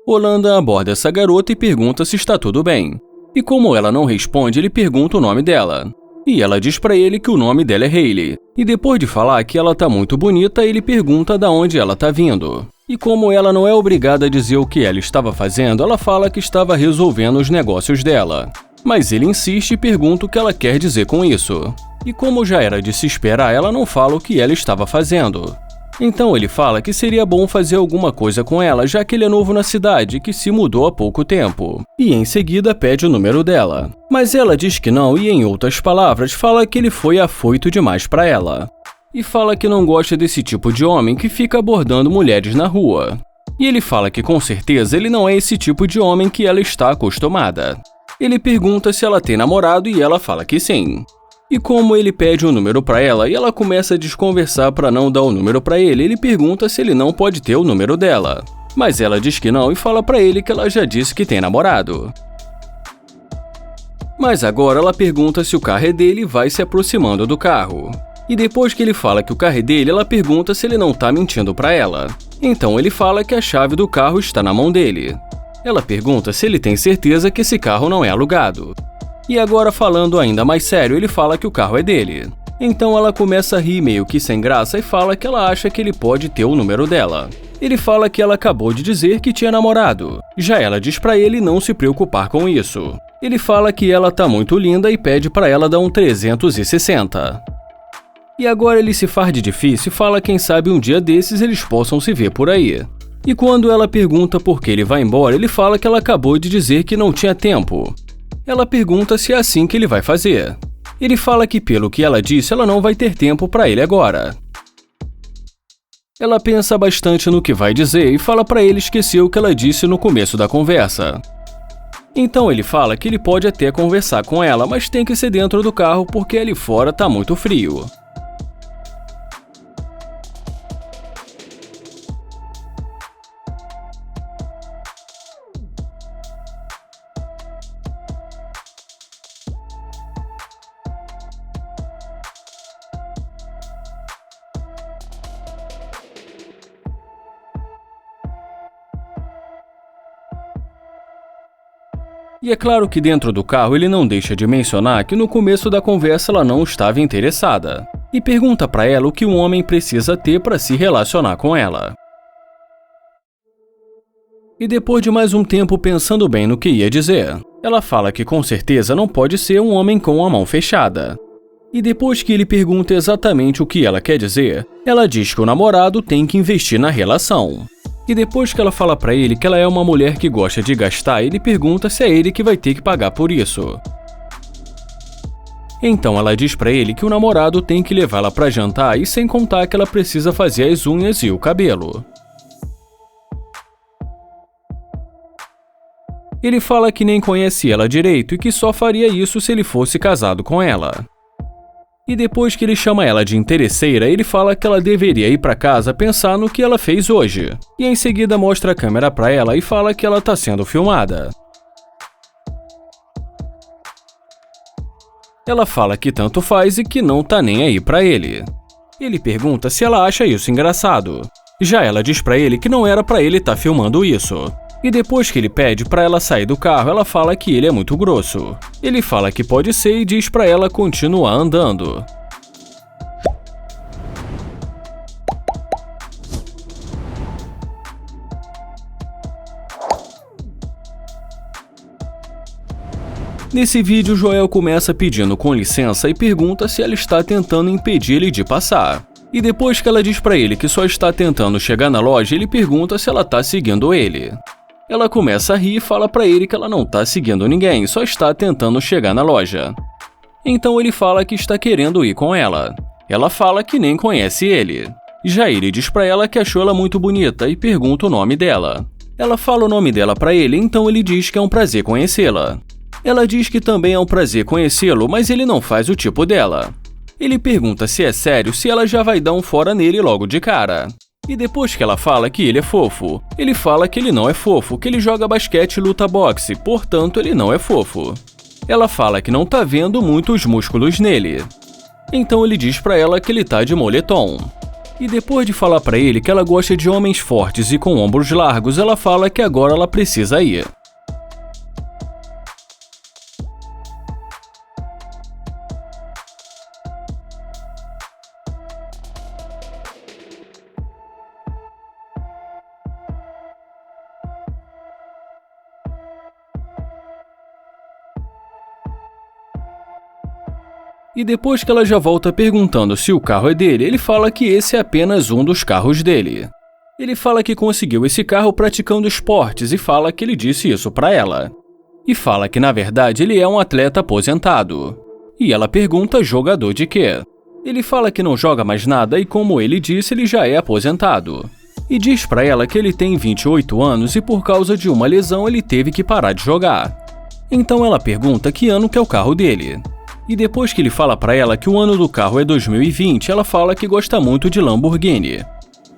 Holanda aborda essa garota e pergunta se está tudo bem. E como ela não responde, ele pergunta o nome dela. E ela diz pra ele que o nome dela é Hayley. E depois de falar que ela tá muito bonita, ele pergunta de onde ela tá vindo. E como ela não é obrigada a dizer o que ela estava fazendo, ela fala que estava resolvendo os negócios dela. Mas ele insiste e pergunta o que ela quer dizer com isso. E como já era de se esperar, ela não fala o que ela estava fazendo. Então ele fala que seria bom fazer alguma coisa com ela, já que ele é novo na cidade e que se mudou há pouco tempo. E em seguida pede o número dela. Mas ela diz que não e, em outras palavras, fala que ele foi afoito demais para ela. E fala que não gosta desse tipo de homem que fica abordando mulheres na rua. E ele fala que com certeza ele não é esse tipo de homem que ela está acostumada. Ele pergunta se ela tem namorado e ela fala que sim. E como ele pede um número para ela e ela começa a desconversar para não dar o número para ele pergunta se ele não pode ter o número dela. Mas ela diz que não e fala para ele que ela já disse que tem namorado. Mas agora ela pergunta se o carro é dele e vai se aproximando do carro. E depois que ele fala que o carro é dele, ela pergunta se ele não tá mentindo para ela. Então ele fala que a chave do carro está na mão dele. Ela pergunta se ele tem certeza que esse carro não é alugado. E agora, falando ainda mais sério, ele fala que o carro é dele. Então ela começa a rir meio que sem graça e fala que ela acha que ele pode ter o número dela. Ele fala que ela acabou de dizer que tinha namorado. Já ela diz pra ele não se preocupar com isso. Ele fala que ela tá muito linda e pede pra ela dar um 360. E agora ele se faz de difícil e fala quem sabe um dia desses eles possam se ver por aí. E quando ela pergunta por que ele vai embora, ele fala que ela acabou de dizer que não tinha tempo. Ela pergunta se é assim que ele vai fazer. Ele fala que pelo que ela disse, ela não vai ter tempo para ele agora. Ela pensa bastante no que vai dizer e fala para ele esquecer o que ela disse no começo da conversa. Então ele fala que ele pode até conversar com ela, mas tem que ser dentro do carro porque ali fora tá muito frio. E é claro que dentro do carro ele não deixa de mencionar que no começo da conversa ela não estava interessada. E pergunta para ela o que um homem precisa ter para se relacionar com ela. E depois de mais um tempo pensando bem no que ia dizer, ela fala que com certeza não pode ser um homem com a mão fechada. E depois que ele pergunta exatamente o que ela quer dizer, ela diz que o namorado tem que investir na relação. E depois que ela fala pra ele que ela é uma mulher que gosta de gastar, ele pergunta se é ele que vai ter que pagar por isso. Então ela diz pra ele que o namorado tem que levá-la pra jantar e sem contar que ela precisa fazer as unhas e o cabelo. Ele fala que nem conhece ela direito e que só faria isso se ele fosse casado com ela. E depois que ele chama ela de interesseira, ele fala que ela deveria ir para casa pensar no que ela fez hoje. E em seguida mostra a câmera para ela e fala que ela está sendo filmada. Ela fala que tanto faz e que não tá nem aí para ele. Ele pergunta se ela acha isso engraçado. Já ela diz para ele que não era para ele estar filmando isso. E depois que ele pede para ela sair do carro, ela fala que ele é muito grosso. Ele fala que pode ser e diz para ela continuar andando. Nesse vídeo, Joel começa pedindo com licença e pergunta se ela está tentando impedir ele de passar. E depois que ela diz para ele que só está tentando chegar na loja, ele pergunta se ela está seguindo ele. Ela começa a rir e fala pra ele que ela não tá seguindo ninguém, só está tentando chegar na loja. Então ele fala que está querendo ir com ela. Ela fala que nem conhece ele. Já ele diz pra ela que achou ela muito bonita e pergunta o nome dela. Ela fala o nome dela pra ele, então ele diz que é um prazer conhecê-la. Ela diz que também é um prazer conhecê-lo, mas ele não faz o tipo dela. Ele pergunta se é sério, se ela já vai dar um fora nele logo de cara. E depois que ela fala que ele é fofo, ele fala que ele não é fofo, que ele joga basquete e luta boxe, portanto ele não é fofo. Ela fala que não tá vendo muitos músculos nele. Então ele diz pra ela que ele tá de moletom. E depois de falar pra ele que ela gosta de homens fortes e com ombros largos, ela fala que agora ela precisa ir. E depois que ela já volta perguntando se o carro é dele, ele fala que esse é apenas um dos carros dele. Ele fala que conseguiu esse carro praticando esportes e fala que ele disse isso pra ela. E fala que na verdade ele é um atleta aposentado. E ela pergunta jogador de quê? Ele fala que não joga mais nada e como ele disse, ele já é aposentado. E diz pra ela que ele tem 28 anos e por causa de uma lesão ele teve que parar de jogar. Então ela pergunta que ano que é o carro dele. E depois que ele fala pra ela que o ano do carro é 2020, ela fala que gosta muito de Lamborghini.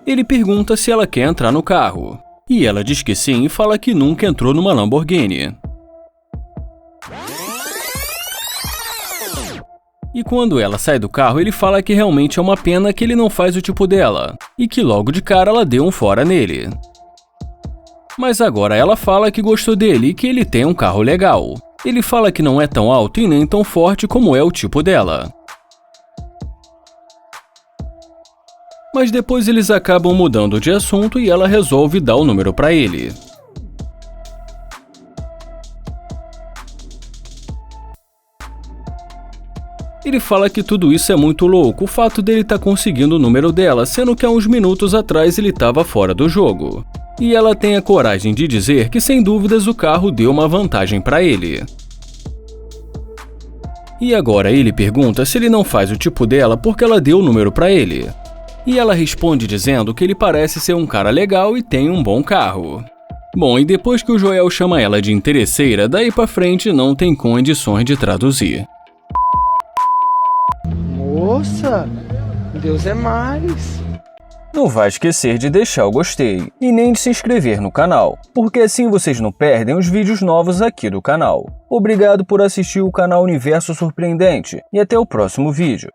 Ele pergunta se ela quer entrar no carro. E ela diz que sim e fala que nunca entrou numa Lamborghini. E quando ela sai do carro, ele fala que realmente é uma pena que ele não faz o tipo dela. E que logo de cara ela deu um fora nele. Mas agora ela fala que gostou dele e que ele tem um carro legal. Ele fala que não é tão alto e nem tão forte como é o tipo dela. Mas depois eles acabam mudando de assunto e ela resolve dar o número pra ele. Ele fala que tudo isso é muito louco, o fato dele estar conseguindo o número dela, sendo que há uns minutos atrás ele estava fora do jogo. E ela tem a coragem de dizer que sem dúvidas o carro deu uma vantagem para ele. E agora ele pergunta se ele não faz o tipo dela porque ela deu o número para ele. E ela responde dizendo que ele parece ser um cara legal e tem um bom carro. Bom, e depois que o Joel chama ela de interesseira, daí pra frente não tem condições de traduzir. Moça, Deus é mais. Não vai esquecer de deixar o gostei e nem de se inscrever no canal, porque assim vocês não perdem os vídeos novos aqui do canal. Obrigado por assistir o canal Universo Surpreendente e até o próximo vídeo.